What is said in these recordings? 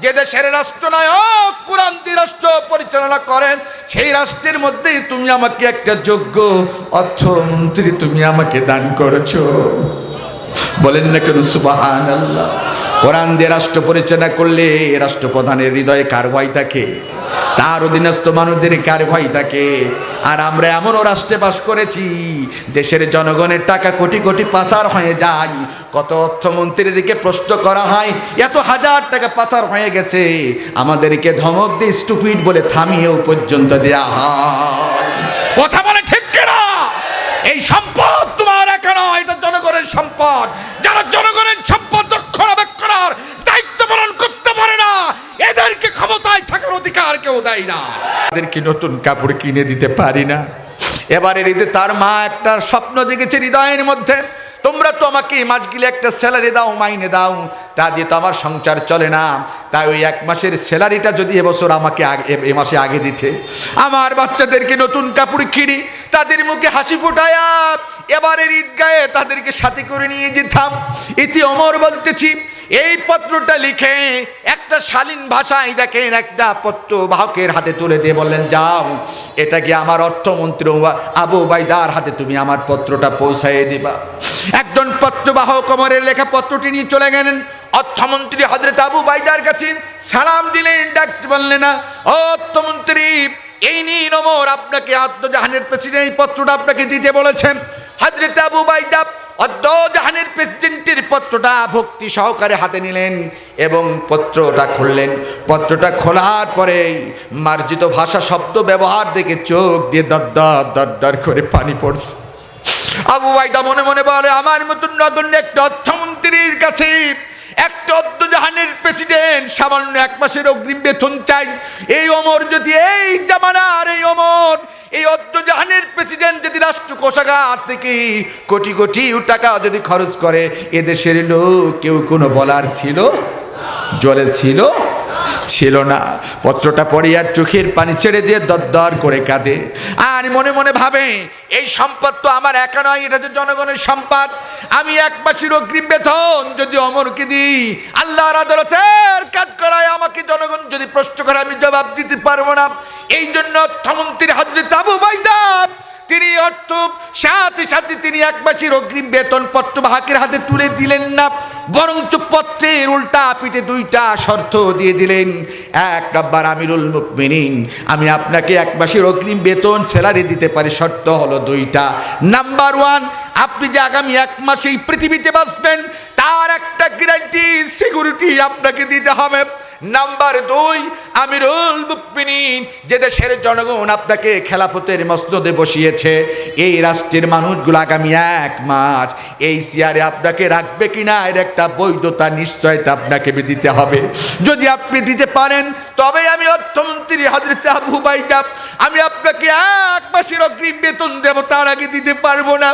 যে দেশের রাষ্ট্রনায়ক কোরআন দিয়ে রাষ্ট্র পরিচালনা করেন, সেই রাষ্ট্রের মধ্যেই তুমি আমাকে একটা যোগ্য অর্থমন্ত্রী তুমি আমাকে দান করেছো। বলেন না কেন সুবহানাল্লাহ। কোরআন দিয়ে রাষ্ট্র পরিচালনা করলে রাষ্ট্রপ্রধানের হৃদয়ে কার ভয় থাকে? তার অধীনস্থ মানুষদের কার ভয় থাকে? আর আমরা এমনও রাষ্ট্রে বাস করেছি, দেশের জনগণের টাকা কোটি কোটি পাচার হয়ে যায়। কত অর্থমন্ত্রীর দিকে প্রশ্ন করা হয়, এত হাজার টাকা পাচার হয়ে গেছে, আমাদেরকে ধমক দিয়ে স্টুপিড বলে থামিয়েও পর্যন্ত দেয়া হয়। কথা বলে ঠিক কিনা? এই সম্পদ তোমার একা নয়, এটা জনগণের সম্পদ। যারা জনগণের সম্পদ রক্ষণাবেক্ষণের দায়িত্ব পালন করতে পারে না, এদেরকে ক্ষমতায় থাকার অধিকার কেউ দেয় না। এদেরকে নতুন কাপড় কিনে দিতে পারি না। এবারের ঈদে তার মা একটা স্বপ্ন দেখেছে হৃদয়ের মধ্যে, তোমরা তো আমাকে মাস গেলে একটা স্যালারি দাও, মাইনে দাও, তা দিয়ে তো আমার সংসার চলে না। তাই ওই এক মাসের স্যালারিটা যদি এবছর আমাকে এ মাসে আগে দিতে, আমার বাচ্চাদেরকে নতুন কাপড় কিনি, তাদের মুখে হাসি ফোটায়া এবারের ঈদগাহে তাদেরকে সাথে করে নিয়ে যেতাম। ইতি অমর বলতেছি, এই পত্রটা লিখে একটা শালীন ভাষায় দেখেন একটা পত্র বাহকের হাতে তুলে দিয়ে বললেন, যাও এটা কি আমার অর্থমন্ত্রী আবু উবাইদার হাতে তুমি আমার পত্রটা পৌঁছাইয়ে দিবা। একজন পত্রবাহক ওমরের লেখা পত্রটি নিয়ে চলে গেলেন অর্থমন্ত্রী হযরত আবু উবাইদার কাছে, সালাম দিলেন, ডাকতে বললেন না, অর্থমন্ত্রী এই নিন ওমর আপনাকে আত্মজাহানের প্রেসিডেন্ট এই পত্রটা আপনাকে দিতে বলেছেন। হযরত আবু উবাইদা আত্মজাহানের প্রেসিডেন্টের পত্রটা ভক্তি সহকারে হাতে নিলেন এবং পত্রটা খুললেন। পত্রটা খোলার পরে মার্জিত ভাষা শব্দ ব্যবহার দেখে চোখ দিয়ে দর করে পানি পড়ছে। আবু উবাইদা মনে মনে বলে, আমার মতন নগণ্য একটা অর্থমন্ত্রীর কাছে একটা অর্থজাহানের প্রেসিডেন্ট সামান্য এক মাসের অগ্রিম বেতন চাই। এই ওমর যদি, এই জামানার এই ওমর, এই অর্থজাহানের প্রেসিডেন্ট যদি রাষ্ট্র কোষাগার থেকে কোটি কোটি টাকা যদি খরচ করে, এদেশের লোক কেউ কোনো বলার ছিল? জলে ছিল না। পত্রটা পড়ে আর চোখের পানি ছেড়ে দিয়ে দরদর করে কাঁদে আর মনে মনে ভাবে, এই সম্পদ তো আমার একা নয়, এটা তো জনগণের সম্পদ। আমি এক মাসের অগ্রিম বেতন যদি অমরকে দিই, আল্লাহর আদালতের কাজ করায় আমাকে জনগণ যদি প্রশ্ন করে আমি জবাব দিতে পারবো না। এই জন্য অর্থমন্ত্রী হযরত আবু উবাইদা তিনি অর্থ সাথে সাথে তিনি এক মাসের অগ্রিম বেতন পত্রবাহকের হাতে তুলে দিলেন না, বরঞ্চ পত্রের উল্টা পিঠে দুইটা শর্ত দিয়ে দিলেন। এক নাম্বার, আমিরুল মুমিনিন, আমি আপনাকে এক মাসের অগ্রিম বেতন স্যালারি দিতে পারি, শর্ত হলো দুইটা। নাম্বার ওয়ান, আপনি যে আগামী এক মাসে এই পৃথিবীতে বাঁচবেন তার একটা গ্যারান্টি সিকিউরিটি আপনাকে দিতে হবে। নাম্বার দুই, আমিরুল মুমিনিন, যে দেশের জনগণ আপনাকে খেলাফতের মসনদে বসিয়েছে, এই রাষ্ট্রের মানুষগুলো আগামী এক মাস এই চেয়ারে আপনাকে রাখবে কিনা এর একটা বৈধতা নিশ্চয়তা আপনাকে দিতে হবে। যদি আপনি দিতে পারেন তবে আমি অর্থমন্ত্রী হযরত আবু উবাইদা আমি আপনাকে এক মাসের অগ্রিম বেতন দেব, তার আগে দিতে পারবো না।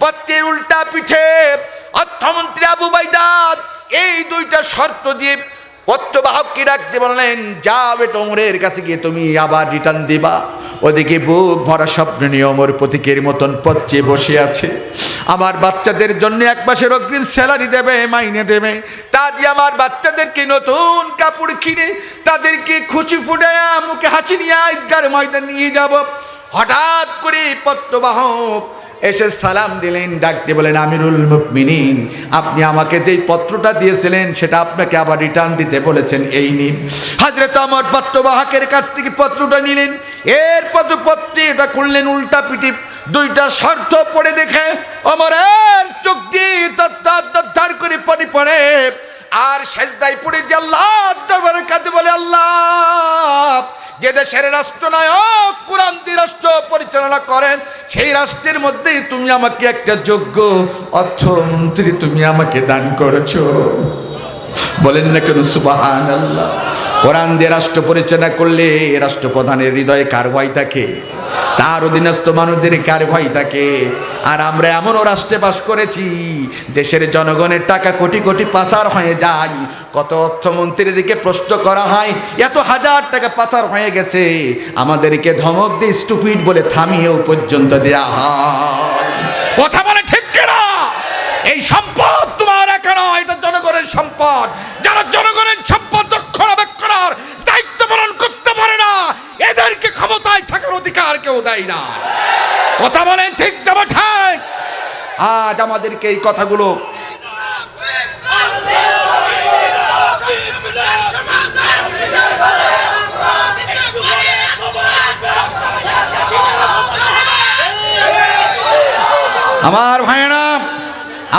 পত্রের উল্টা পিঠে অর্থমন্ত্রী আবু উবাইদা এই দুইটা শর্ত দিয়ে পত্রবাহককে ডাকতে বললেন, যাও এটা ওমরের কাছে গিয়ে তুমি আবার রিটার্ন দিবা। ওদিকে বুক ভরা স্বপ্ন নিয়ে ওমর প্রতীকের মতন পত্রে বসে আছে। আমার বাচ্চাদের জন্য এক মাসের অগ্রিম স্যালারি দেবে, মাইনে দেবে, তা দিয়ে আমার বাচ্চাদেরকে নতুন কাপড় কিনে তাদেরকে খুশি ফুটায়া মুখে হাসি নিয়ে ঈদগার ময়দান নিয়ে যাব। হঠাৎ করে পত্রবাহক এসে সালাম দিলেন, ডাকতে বলেন, আমিরুল মুমিনিন, আপনি আমাকে যেই পত্রটা দিয়েছিলেন সেটা আপনাকে আবার রিটার্ন দিতে বলেছেন, এই নিন। হযরত ওমর পত্রবাহকের কাছ থেকে পত্রটা নিলেন, এরপর পত্রে এটা খুললেন, উল্টা পিঠে দুইটা শর্ত পড়ে দেখে ওমরের চোখ দিয়ে দর করে পানি পড়ে আর সেজদায় পড়ে যে আল্লাহর দরবারে কাঁদে বলে, আল্লাহ, যে দেশের রাষ্ট্রনায়ক কোরআন দিয়ে রাষ্ট্র পরিচালনা করেন, সেই রাষ্ট্রের মধ্যেই তুমি আমাকে একটা যোগ্য অর্থমন্ত্রী তুমি আমাকে দান করেছো। বলেন না কেন সুবহানাল্লাহ। কোরআন দিয়ে রাষ্ট্র পরিচালনা করলে রাষ্ট্রপ্রধানের হৃদয়ে কার ভয় থাকে? তার অধীনস্থ মানুষদের কার ভয় থাকে? আর আমরা এমনও রাষ্ট্রে বাস করেছি, দেশের জনগণের টাকা কোটি কোটি পাচার হয়ে যায়। কত অর্থমন্ত্রীর দিকে প্রশ্ন করা হয়, এত হাজার টাকা পাচার হয়ে গেছে, আমাদেরকে ধমক দিয়ে স্টুপিড বলে থামিয়েও পর্যন্ত দেয়া হয়। কথা বলে ঠিক কিনা? এই সম্পদ তোমার একা নয়, এটা জনগণের সম্পদ। যারা জনগণের সম্পদ রক্ষণাবেক্ষণ বলেন ঠিক যাব ঠিক? আজ আমাদেরকে এই কথাগুলো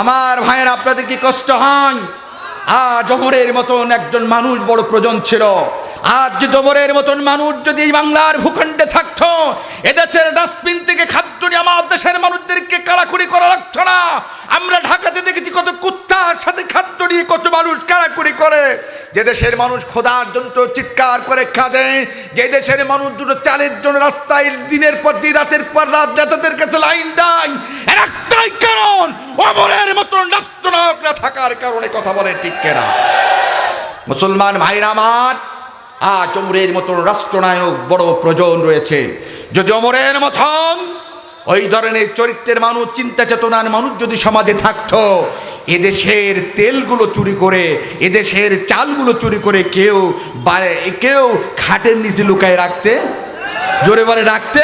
আমার ভাইয়েরা আপনাদের কি কষ্ট হয়? আজ ওমরের মতন একজন মানুষ বড় প্রয়োজন ছিল। আজ যে ওমরের মতন মানুষ যদি এই বাংলার ভূখণ্ডে থাকতো, এদেশের ডাস্টবিন থেকে খাদ্য নিয়ে আমার দেশের মানুষদেরকে কাড়াকুড়ি করা লাগতো না। আমরা ঢাকাতে দেখেছি কত কুত্তার সাথে খাদ্য নিয়ে কত মানুষ কাড়াকুড়ি করে। যে দেশের মানুষ খোদার জন্য চিৎকার করে কাঁদে, যে দেশের মানুষ দুটো চালের জন্য রাস্তায় দিনের পর দিন রাতের পর রাত নেতাদের কাছে লাইন দেয়, এর একটাই কারণ ওমরের মতন রাষ্ট্রনায়ক না থাকার কারণে। কথা বলেন ঠিক কিনা? মুসলমান ভাইরা আমার, আজ ওমরের মতন রাষ্ট্রনায়ক বড় প্রয়োজন রয়েছে। যদি ওমরের মতন ওই ধরনের চরিত্রের মানুষ, চিন্তা চেতনার মানুষ যদি সমাজে থাকতো, এদেশের তেলগুলো চুরি করে, এদেশের চালগুলো চুরি করে কেউ খাটের নিচে লুকায় রাখতে, জোরে বলে রাখতে,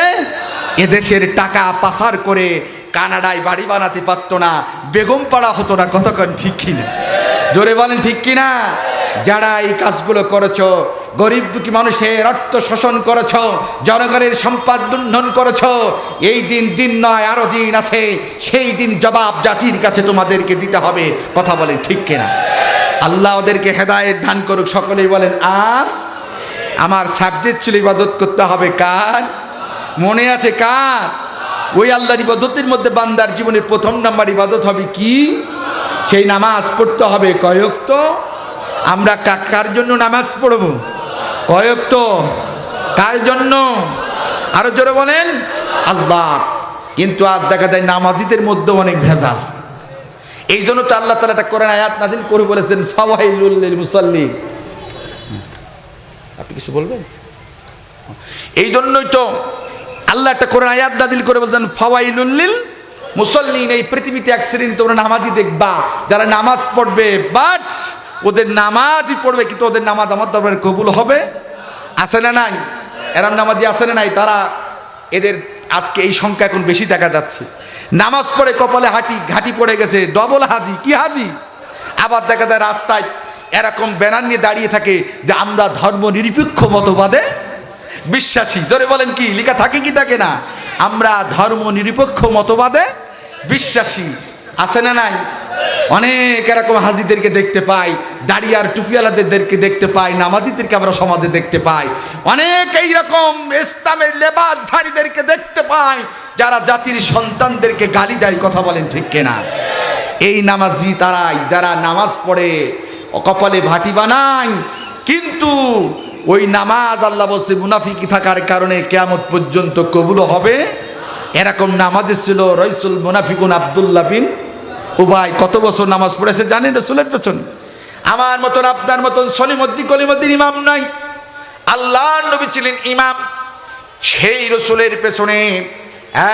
এদেশের টাকা পাচার করে কানাডায় বাড়ি বানাতে পারতো না, বেগম পাড়া হতো না। কতক্ষণ ঠিক কিনা? জোরে বলেন ঠিক কিনা? যারা এই কাজগুলো করেছো, গরিব দুঃখী মানুষের অর্থ শোষণ করেছ, জনগণের সম্পদ লুণ্ঠন করেছ, এই দিন নয়, আরো দিন আছে। সেই দিন জবাব জাতির কাছে তোমাদেরকে দিতে হবে। কথা বলেন ঠিক কিনা? আল্লাহ ওদেরকে হেদায়েত দান করুক। সকলেই বলেন আর আমার সাবজেক্ট ছিল ইবাদত করতে হবে কার? মনে আছে কার? ওই আল্লাহর ইবাদতের মধ্যে বান্দার জীবনের প্রথম নাম্বার ইবাদত হবে কি? সেই নামাজ পড়তে হবে কয়ক্ত। আমরা কার জন্য নামাজ পড়ব? কয়ক্ত। কার জন্য? আরো জোরে বলেন আল্লাহ। কিন্তু আজ দেখা যায় নামাজিদের মধ্যে অনেক ভেজাল। এই জন্য তো আল্লাহ তাআলা একটা কোরআন আয়াত নাযিল করে বলেছেন ফাওয়াইলুল লিল মুসাল্লিন। আপনি কিছু বলবেন? এই জন্যই তো আল্লাহ একটা কোরআন আয়াত নাযিল করে বলেছেন ফাওয়াইলুল লিল মুসাল্লিন। এই পৃথিবীতে এক শ্রেণী তোমরা নামাজি দেখবা, যারা নামাজ পড়বে, বাট ওদের নামাজই পড়বে কিন্তু ওদের নামাজ আমার দরবারে কবুল হবে? আছে না নাই? এরম নামাজি আছে না নাই? তারা এদের আজকে এই সংখ্যা এখন বেশি দেখা যাচ্ছে। নামাজ পড়ে কপালে ঘাটি পড়ে গেছে, ডবল হাজি। কি হাজি? আবার দেখা যায় রাস্তায় এরকম ব্যানার নিয়ে দাঁড়িয়ে থাকে যে আমরা ধর্ম নিরপেক্ষ মতবাদে বিশ্বাসী। জোরে বলেন কি লেখা থাকে কি থাকে না? আমরা ধর্ম নিরপেক্ষ মতবাদে বিশ্বাসী। আছে না নাই? অনেক এরকম হাজিদেরকে দেখতে পাই, দাড়ি আর টুপিওয়ালাদেরকে দেখতে পাই, নামাজিদেরকে আমরা সমাজে দেখতে পাই। অনেক এইরকম ইসলামের লেবাসধারীদেরকে দেখতে পাই যারা জাতির সন্তানদেরকে গালি দেয়। কথা বলেন ঠিক কিনা? এই নামাজি তারাই যারা নামাজ পড়ে কপালে ভাটি বানায়, কিন্তু ওই নামাজ আল্লাহ বলছে মুনাফিকি থাকার কারণে কিয়ামত পর্যন্ত কবুল হবে। এরকম নামাজে ছিল রাইসুল মুনাফিকুন আব্দুল্লাহ বিন উবাই। কত বছর নামাজ পড়েছে জানেন রাসূলের পেছনে? আমার মতন আপনার মতন সলিমুদ্দিন কলিমুদ্দিন ইমাম নাই, আল্লাহর নবী ছিলেন ইমাম। সেই রাসূলের পেছনে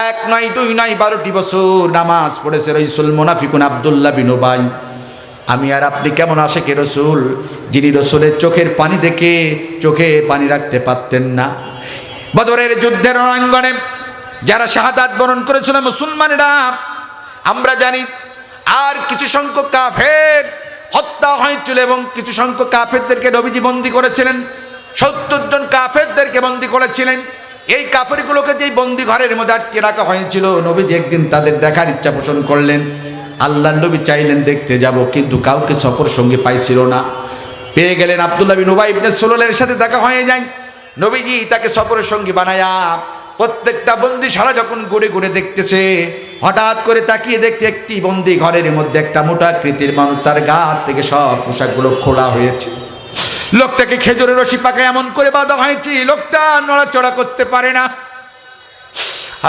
1 নয় 2 নয় 12টি বছর নামাজ পড়েছে রাইসুল মুনাফিকুন আব্দুল্লাহ বিন উবাই। আমি আর আপনি কেমন আশিকে রাসূল, যিনি রাসূলের চোখের পানি দেখে চোখে পানি রাখতে পারতেন না। বদরের যুদ্ধের রণাঙ্গনে যারা শাহাদাত বরণ করেছিল মুসলমানেরা আমরা জানি। আর কিছু সংখ্যক কাফের হত্যা হয়েছিল এবং কিছু সংখ্যক কাফেরদেরকে নবীজি বন্দী করেছিলেন। 70 জন কাফেরদেরকে বন্দী করেছিলেন। এই কাফেরগুলোকে যেই বন্দী ঘরের মধ্যে আটকে রাখা হয়েছিল, নবীজি একদিন তাদের দেখার ইচ্ছা পোষণ করলেন। আল্লাহর নবী চাইলেন দেখতে যাব, কিন্তু কাউকে সফর সঙ্গে পাইছিল না। পেয়ে গেলেন আব্দুল্লাহ বিন উবাই ইবনে সুলুলের সাথে দেখা হয়ে যায়। নবীজি তাকে সফরের সঙ্গী বানায়া প্রত্যেকটা বন্দী সারা যখন ঘুরে ঘুরে দেখতেছে, হঠাৎ করে তাকিয়ে দেখতে একটি বন্দী ঘরের মধ্যে একটা মোটা আকৃতির মানুষ, তার গা থেকে সব পোশাকগুলো খোলা হয়েছে। লোকটাকে খেজুরের রশি পাকায় এমন করে বাঁধা হয়েছে, লোকটা নড়াচড়া করতে পারে না।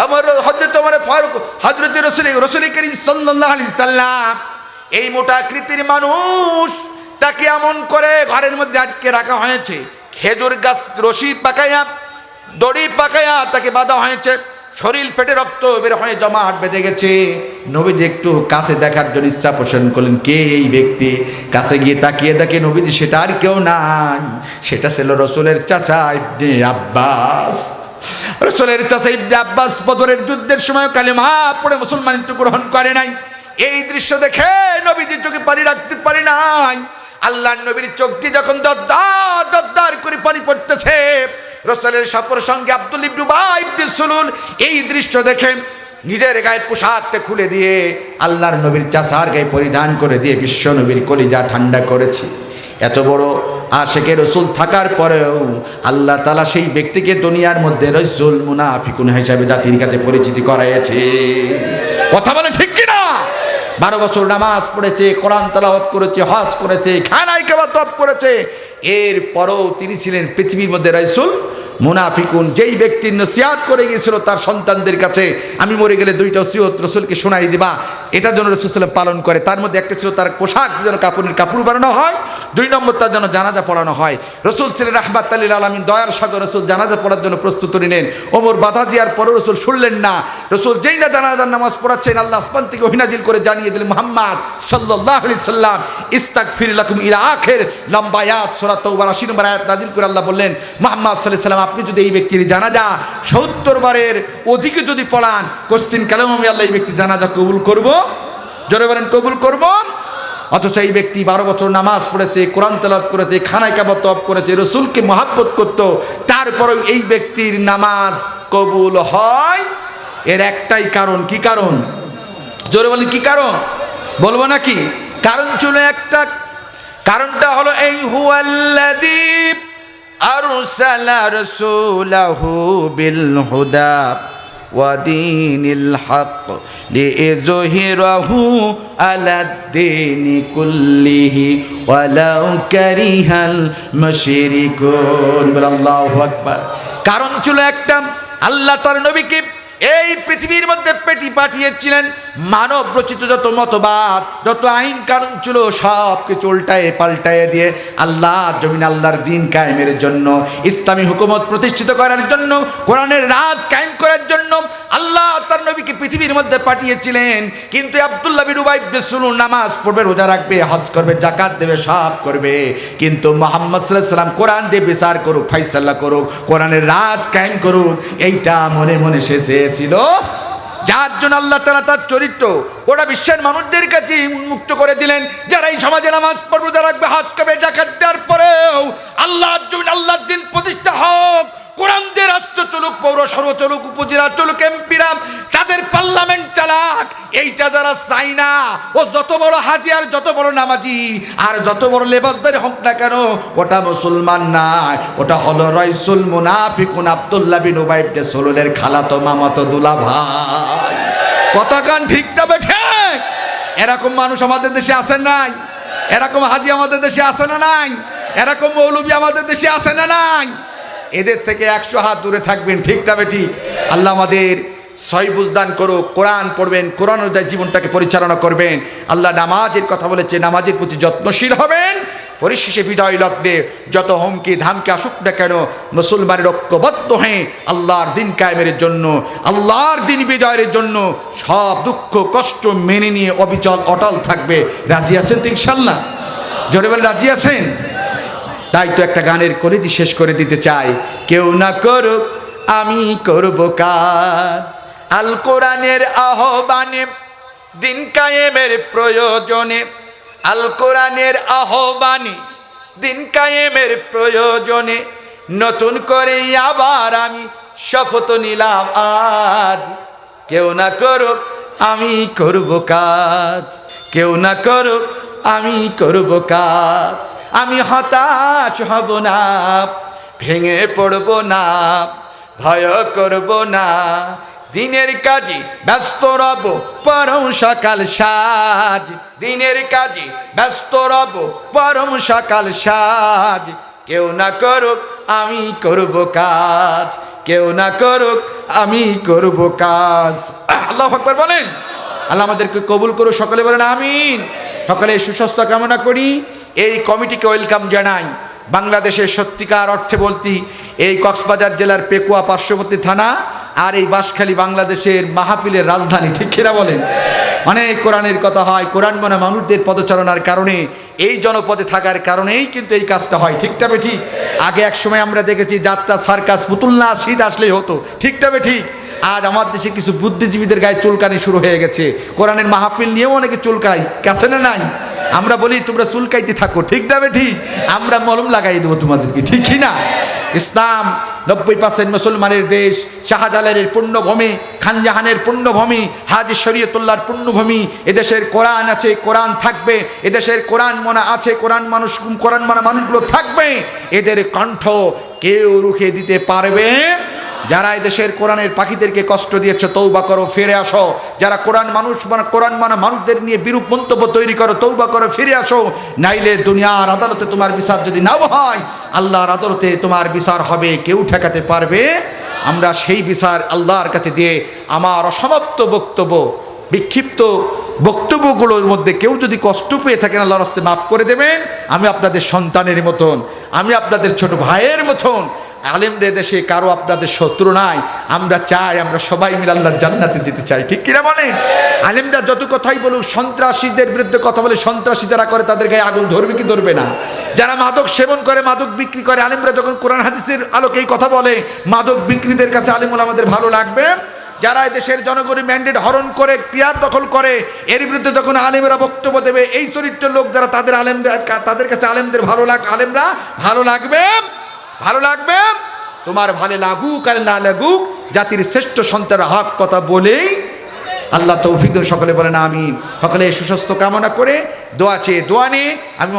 আমার হযরত ওমর ফারুক, হযরত রাসূল করিম সাল্লাল্লাহু আলাইহি সাল্লাম, এই মোটা আকৃতির মানুষ তাকে এমন করে ঘরের মধ্যে আটকে রাখা হয়েছে। খেজুর গাছ রশি পাকায়া, দড়ি পাকায়া তাকে বাঁধা হয়েছে। শরীর পেটে রক্ত বের হয়ে জমাট বেঁধে গেছে। নবীজি একটু কাছে দেখার জন্য ইচ্ছা পোষণ করলেন, কে এই ব্যক্তি? কাছে গিয়ে তাকিয়ে দেখে নবীজি সেটা আর কেউ নাই, সেটা ছিল রাসূলের চাচা ইবনে আব্বাস। রাসূলের চাচা ইবনে আব্বাস বদরের যুদ্ধের সময় কালেমা পড়ে মুসলমানিত্ব গ্রহণ করে নাই। এই দৃশ্য দেখে নবীজির চোখে পানি রাখতে পারি নাই। আল্লাহর নবীর চোখটি যখন দরদার দরদার করে পানি পড়তেছে, রাসূলের সাপের সঙ্গে আব্দুল্লাহ ইবনে উবাই ইবনে সুলুল এই দৃশ্য দেখে নিজের গায়ের পোশাকটা খুলে দিয়ে আল্লাহর নবীর চাচার গায়ে পরিধান করে দিয়ে বিশ্ব নবীর কলিজা ঠান্ডা করেছে। এত বড় আশেকে রসুল থাকার পরেও আল্লাহ তাআলা সেই ব্যক্তিকে দুনিয়ার মধ্যে রাসূল মুনাফিকুন হিসেবে জাতির কাছে পরিচিতি করাইছে। কথা বলে ঠিক কিনা? 12 বছর নামাজ পড়েছে, কোরআন তেলাওয়াত করেছে, হজ করেছে, খানায় কাবা তওয়াফ করেছে, এরপরও তিনি ছিলেন পৃথিবীর মধ্যে রাসূল মুনাফিকুন। যেই ব্যক্তির নসিহত করে গিয়েছিল তার সন্তানদের কাছে, আমি মরে গেলে 2টা ওসিয়ত রসুলকে শোনাই দিবা, এটা যেন রাসূল সাল্লাল্লাহু আলাইহি ওয়াসাল্লাম পালন করে। তার মধ্যে একটা ছিল তার পোশাক যেন কাপড় বানানো হয়, 2 নম্বর তার যেন জানাজা পড়ানো হয়। রসুল ছিলেন রাহমাতাল লিল আলামিন, দয়ার সাগর। রসুল জানাজা পড়ার জন্য প্রস্তুত নিলেন। ওমর বাধা দেওয়ার পরও রসুল শুনলেন না। রসুল যেই না জানাজার নামাজ পড়াচ্ছেন, আল্লাহ আসমান থেকে ওহী নাজিল করে জানিয়ে দিলেন, মুহাম্মদ সাল্লাল্লাহু আলাইহি সাল্লাম ইস্তাগফির লাকুম ইলা আখির লম্বা আয়াত সূরা তাওবার 80 নম্বর আয়াত নাজিল করে আল্লাহ বললেন, মুহাম্মদ সাল্লাল্লাহু আলাইহি সাল্লাম আপনি যদি এই ব্যক্তির জানাজা 70 বারের অধিকে যদি পড়ান, কোশ্চিন কালাম আমি আল্লাহ এই ব্যক্তি জানাজা কবুল করব। জোরে বলেন কবুল করব। অথচ এই ব্যক্তি 12 বছর নামাজ পড়েছে, কোরআন তেলাওয়াত করেছে, খানায় কাবা তওয়াফ করেছে, রাসূলকে মহব্বত করত, তারপরেও এই ব্যক্তির নামাজ কবুল হয়। এর একটাই কারণ। কি কারণ? জোরে বলেন কি কারণ? বলবো নাকি? কারণ ছিল একটা। কারণটা হলো এই হুয়াল্লাযী আরসালা রাসূলাহু বিল হুদা ওয়া দীনিল হক লিইযহিরাহু আলাদ-দীনি কুল্লিহি ওয়ালাউ কারিহাল মুশরিকুন। আল্লাহু আকবার। কারণ ছিল একটা, আল্লাহ তার নবীকে এই পৃথিবীর মধ্যে পাঠিয়েছিলেন মানব রচিত যত মতবাদ, যত আইন কানুন ছিল সবকে উল্টায়ে পাল্টায়ে দিয়ে আল্লাহ জমিন আল্লাহর দ্বীন কায়েমের জন্য, ইসলামী হুকুমত প্রতিষ্ঠিত করার জন্য, কোরআনের রাজ কায়েম করার জন্য আল্লাহ তার নবীকে পৃথিবীর মধ্যে পাঠিয়েছিলেন। কিন্তু আব্দুল্লাহ বিন উবাই ইবনে সুলুল নামাজ পড়বে, রোজা রাখবে, হজ করবে, যাকাত দেবে, সব করবে, কিন্তু মুহাম্মদ সাল্লাল্লাহু আলাইহি ওয়াসাল্লাম কোরআন দিয়ে বিচার করুক, ফায়সালা করুক, কোরআনের রাজ কায়েম করুক, এইটা মনে মনে সে চেয়েছিল। যার জন্য আল্লাহ তাআলা তার চরিত্র ওরা বিশ্বের মানুষদের কাছে উন্মুক্ত করে দিলেন। যারা এই সমাজে নামাজ পড়বে, রোজা রাখবে, হজ করবে, যাকাত দেওয়ার পরেও আল্লাহর জমিন আল্লাহর দ্বীন প্রতিষ্ঠা হোক, কোরআন দিয়ে রাষ্ট্র চলুক, পৌরসভা চলুক, উপজেলা চলুক, এমপিরা তাদের পার্লামেন্ট চালাক, এইটা যারা চাই না, ও যত বড় হাজি আর যত বড় নামাজি আর যত বড় লেবাসদারি হোক না কেন, ওটা মুসলমান নাই, ওটা হলো রাইসুল মুনাফিকুন আব্দুল্লাহ বিন উবাই ইবনে সুলুলের খালাতো মামাতো দুলাভাই। কথা কান ঠিকটা বেঠে? এরকম মানুষ আমাদের দেশে আছে নাই? এরকম হাজি আমাদের দেশে আছে না নাই? এরকম মৌলবি আমাদের দেশে আছে না নাই? এদের থেকে 100 হাত দূরে থাকবেন। ঠিকটা বেঠিক? আল্লাহ আমাদের সহি বুঝদান করুক। কোরআন পড়বেন, কোরআন অনুযায়ী জীবনটাকে পরিচালনা করবেন। আল্লাহ নামাজের কথা বলেছে, নামাজের প্রতি যত্নশীল হবেন। পরিশেষে বিদায় লগ্নে যত হুমকি ধামকি আসুক না কেন, মুসলমানের ঐক্যবদ্ধ হয়ে আল্লাহর দিন কায়েমের জন্য, আল্লাহর দিন বিজয়ের জন্য সব দুঃখ কষ্ট মেনে নিয়ে অবিচল অটল থাকবে। রাজি আছেন তো ইনশাআল্লাহ? জোরে বলেন রাজি আছেন? তাই তো একটা গানের কলিতি শেষ করে দিতে চাই। কেউ না করুক আমি করব কাজ, আল কোরআনের আহ্বানে দিন কায়েমের প্রয়োজনে, আল কোরআনের আহ্বানে দিন কায়েমের প্রয়োজনে নতুন করে আবার আমি শপথ নিলাম আজ। কেউ না করুক আমি করব কাজ, কেউ না করুক আমি করব কাজ। আমি হতাশ হব না, ভেঙে পড়ব না, ভয় করব না, দিনের কাজে ব্যস্ত রব পরম সকাল সাজ, দিনের কাজে ব্যস্ত রব পরম সকাল সাজ। কেউ না করুক আমি করব কাজ, কেউ না করুক আমি করব কাজ। আল্লাহু আকবার বলেন। আল্লাহ আমাদেরকে কবুল করুক, সকলে বলেন আমিন। সকলে সুস্বাস্থ্য কামনা করি। এই কমিটিকে ওয়েলকাম জানাই। বাংলাদেশের সত্যিকার অর্থে বলতি এই কক্সবাজার জেলার পেকুয়া পার্শ্ববর্তী থানা আর এই বাঁশখালী বাংলাদেশের মাহফিলের রাজধানী। ঠিক কিনা বলেন? অনেক কোরআনের কথা হয়, কোরআন মানে মানুষদের পদচারণার কারণে, এই জনপদে থাকার কারণেই কিন্তু এই কাজটা হয়। ঠিক তবে ঠিক আগে এক সময় আমরা দেখেছি যাত্রা সার্কাস পুতুল না শীত আসলেই হতো, ঠিক তবে ঠিক। আজ আমার দেশে কিছু বুদ্ধিজীবীদের গায়ে চুলকানি শুরু হয়ে গেছে, কোরআনের মাহফিল নিয়েও অনেকে চুলকায়, কাছে না নাই? আমরা বলি তোমরা চুলকাইতে থাকো, ঠিক তবে ঠিক, আমরা মলম লাগাই দেবো তোমাদেরকে, ঠিক কি না? ইসলাম 90% মুসলমানের দেশ, শাহজালালের পুণ্যভূমি, খানজাহানের পুণ্যভূমি, হাজী শরীয়তুল্লাহর পুণ্যভূমি। এদেশের কোরআন আছে, কোরআন থাকবে। এদেশের কোরআন মানা আছে, কোরআন মানা মানুষগুলো থাকবে। এদের কণ্ঠ কেউ রুখে দিতে পারবে? যারা এদেশের কোরআনের পাখিদেরকে কষ্ট দিয়েছে, তৌবা করো, ফিরে আসো। যারা কোরআন মানা মানুষদের নিয়ে বিরূপ মন্তব্য তৈরি করো, তৌবা করো, ফিরে আসো। নাইলে দুনিয়ার আদালতে তোমার বিচার যদি নাও হয়, আল্লাহর আদালতে তোমার বিচার হবে, কেউ ঠেকাতে পারবে? আমরা সেই বিচার আল্লাহর কাছে দিয়ে আমার অসমাপ্ত বক্তব্য, বিক্ষিপ্ত বক্তব্যগুলোর মধ্যে কেউ যদি কষ্ট পেয়ে থাকেন, আল্লাহর রাস্তায় মাফ করে দেবেন। আমি আপনাদের সন্তানের মতন, আমি আপনাদের ছোট ভাইয়ের মতন। আলেমদের দেশে কারো আপনাদের শত্রু নাই। আমরা চাই আমরা সবাই মিলে আল্লাহর জান্নাতে যেতে চাই, ঠিক কিনা বলেন? আলেমরা যত কথাই বলুক, সন্ত্রাসীদের বিরুদ্ধে কথা বলে, সন্ত্রাসী যারা করে তাদের গায়ে আগুন ধরবে কি ধরবে না? যারা মাদক সেবন করে, মাদক বিক্রি করে, আলেমরা যখন কোরআন হাদিসের আলোকে এই কথা বলে, মাদক বিক্রিদের কাছে আলেমুল আমাদের ভালো লাগবে? যারা দেশের জনগণের ম্যান্ডেট হরণ করে, পিয়ার দখল করে, এর বিরুদ্ধে যখন আলেমেরা বক্তব্য দেবে, এই চরিত্রের লোক যারা, তাদের কাছে আলেমদের আলেমরা ভালো লাগবে? ভালো লাগবে? তোমার ভালো লাগুক আর না লাগুক, জাতির শ্রেষ্ঠ সন্তানের হক কথা বলেই আল্লাহ তৌফিক দেন। সকলে বলেন আমিন। সকলে সুস্বাস্থ্য কামনা করে, দোয়া চেয়ে দোয়া নিয়ে আমি